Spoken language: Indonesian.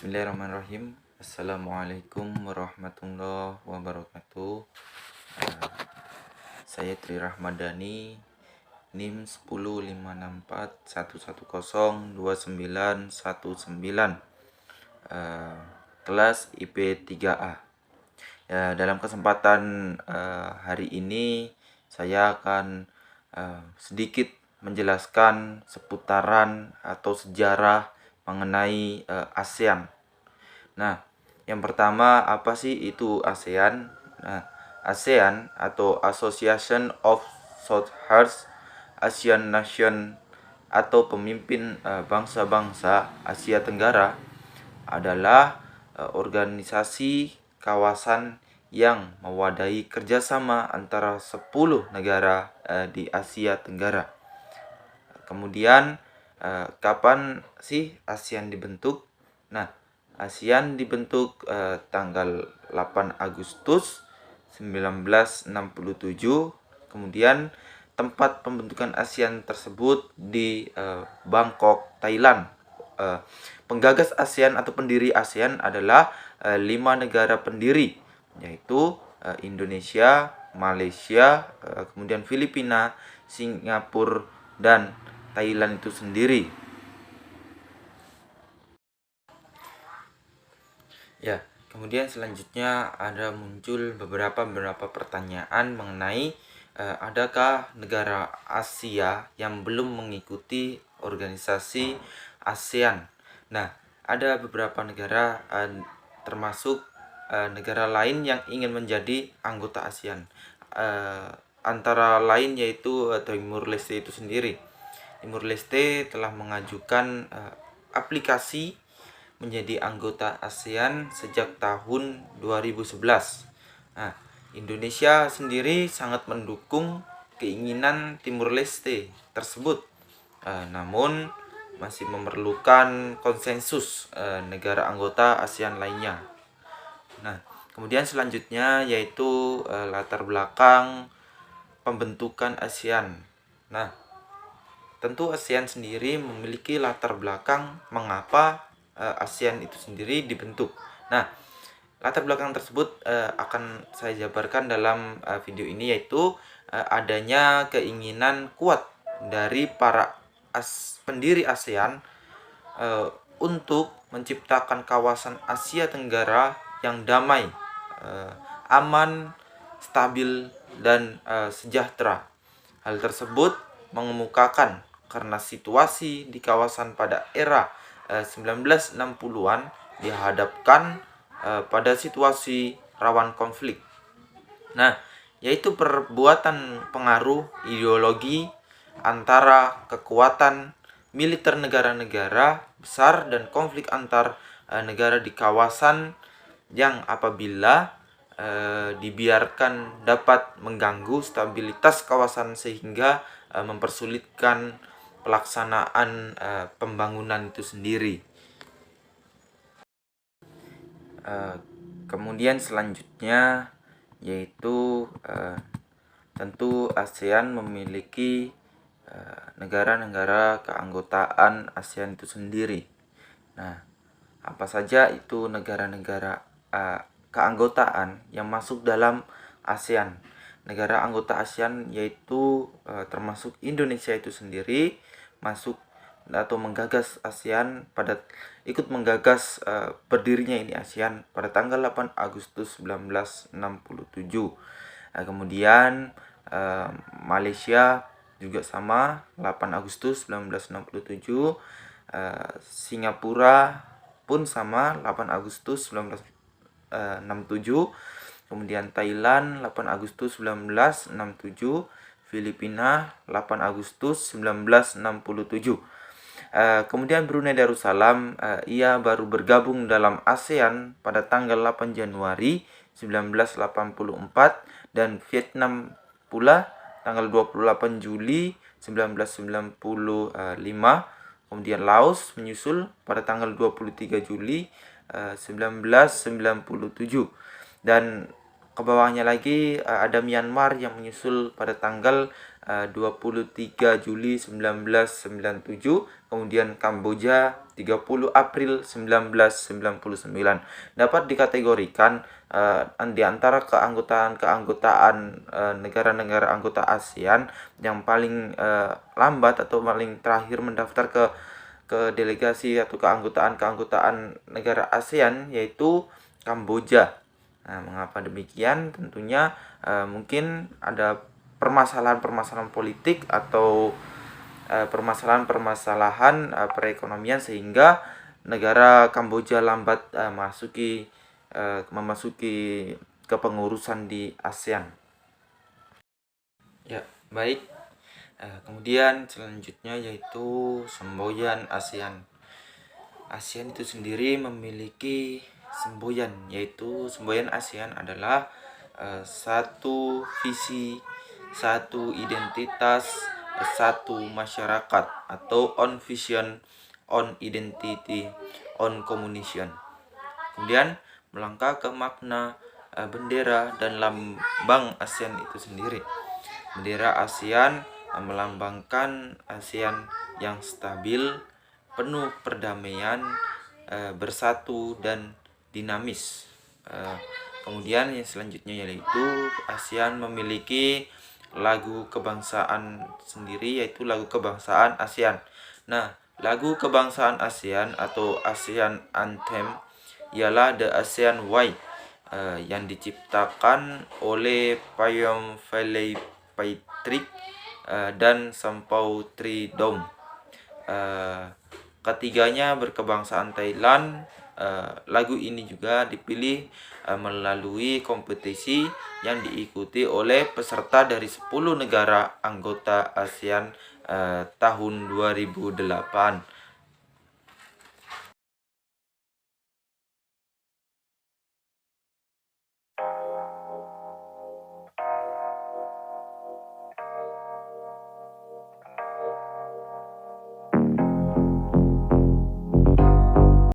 Bismillahirrahmanirrahim. Assalamualaikum warahmatullahi wabarakatuh. Saya Tri Rahmadani, NIM 105641102919, kelas IP 3A. Dalam kesempatan hari ini saya akan sedikit menjelaskan seputaran atau sejarah mengenai ASEAN. Nah, yang pertama, apa sih itu ASEAN? Nah, ASEAN atau Association of Southeast Asian Nation atau pemimpin bangsa-bangsa Asia Tenggara adalah organisasi kawasan yang mewadahi kerjasama antara 10 negara di Asia Tenggara. Kemudian kapan sih ASEAN dibentuk? Nah, ASEAN dibentuk tanggal 8 Agustus 1967. Kemudian tempat pembentukan ASEAN tersebut di Bangkok, Thailand. Penggagas ASEAN atau pendiri ASEAN adalah 5 negara pendiri, yaitu Indonesia, Malaysia, kemudian Filipina, Singapura, dan Thailand itu sendiri. Ya, kemudian selanjutnya ada muncul beberapa pertanyaan mengenai adakah negara Asia yang belum mengikuti organisasi ASEAN. Nah, ada beberapa negara termasuk negara lain yang ingin menjadi anggota ASEAN. Antara lain yaitu Timur Leste itu sendiri. Timur Leste telah mengajukan aplikasi menjadi anggota ASEAN sejak tahun 2011. Nah, Indonesia sendiri sangat mendukung keinginan Timur Leste tersebut. Namun masih memerlukan konsensus negara anggota ASEAN lainnya. Nah, kemudian selanjutnya yaitu latar belakang pembentukan ASEAN. Nah, tentu ASEAN sendiri memiliki latar belakang mengapa ASEAN itu sendiri dibentuk. Nah, latar belakang tersebut akan saya jabarkan dalam video ini, yaitu adanya keinginan kuat dari para pendiri ASEAN untuk menciptakan kawasan Asia Tenggara yang damai, aman, stabil, dan sejahtera. Hal tersebut mengemukakan karena situasi di kawasan pada era 1960-an dihadapkan pada situasi rawan konflik. Nah, yaitu perbuatan pengaruh ideologi antara kekuatan militer negara-negara besar dan konflik antar negara di kawasan yang apabila dibiarkan dapat mengganggu stabilitas kawasan sehingga mempersulitkan pelaksanaan pembangunan itu sendiri. Kemudian selanjutnya yaitu tentu ASEAN memiliki negara-negara keanggotaan ASEAN itu sendiri. Nah, apa saja itu negara-negara keanggotaan yang masuk dalam ASEAN? Negara anggota ASEAN yaitu termasuk Indonesia itu sendiri masuk atau menggagas ASEAN ikut menggagas berdirinya ini ASEAN pada tanggal 8 Agustus 1967. Kemudian Malaysia juga sama 8 Agustus 1967. Singapura pun sama 8 Agustus 1967. Kemudian Thailand 8 Agustus 1967, Filipina 8 Agustus 1967. Kemudian Brunei Darussalam ia baru bergabung dalam ASEAN pada tanggal 8 Januari 1984 dan Vietnam pula tanggal 28 Juli 1995. Kemudian Laos menyusul pada tanggal 23 Juli 1997. Dan ke bawahnya lagi ada Myanmar yang menyusul pada tanggal 23 Juli 1997. Kemudian Kamboja 30 April 1999 dapat dikategorikan di antara keanggotaan negara-negara anggota ASEAN yang paling lambat atau paling terakhir mendaftar ke delegasi atau keanggotaan negara ASEAN, yaitu Kamboja. Nah, mengapa demikian? Tentunya mungkin ada permasalahan-permasalahan politik atau permasalahan-permasalahan perekonomian sehingga negara Kamboja lambat memasuki kepengurusan di ASEAN. Ya, baik. Kemudian selanjutnya yaitu semboyan ASEAN. ASEAN itu sendiri memiliki semboyan, yaitu semboyan ASEAN adalah satu visi, satu identitas, satu masyarakat, atau on vision, on identity, on communication. Kemudian melangkah ke makna bendera dan lambang ASEAN itu sendiri. Bendera ASEAN melambangkan ASEAN yang stabil, penuh perdamaian, bersatu dan dinamis. Kemudian yang selanjutnya yaitu ASEAN memiliki lagu kebangsaan sendiri, yaitu lagu kebangsaan ASEAN. Nah, lagu kebangsaan ASEAN atau ASEAN Anthem ialah The ASEAN Way yang diciptakan oleh Payom Paitrik dan Sampau Tridom. Ketiganya berkebangsaan Thailand. Lagu ini juga dipilih melalui kompetisi yang diikuti oleh peserta dari 10 negara anggota ASEAN tahun 2008.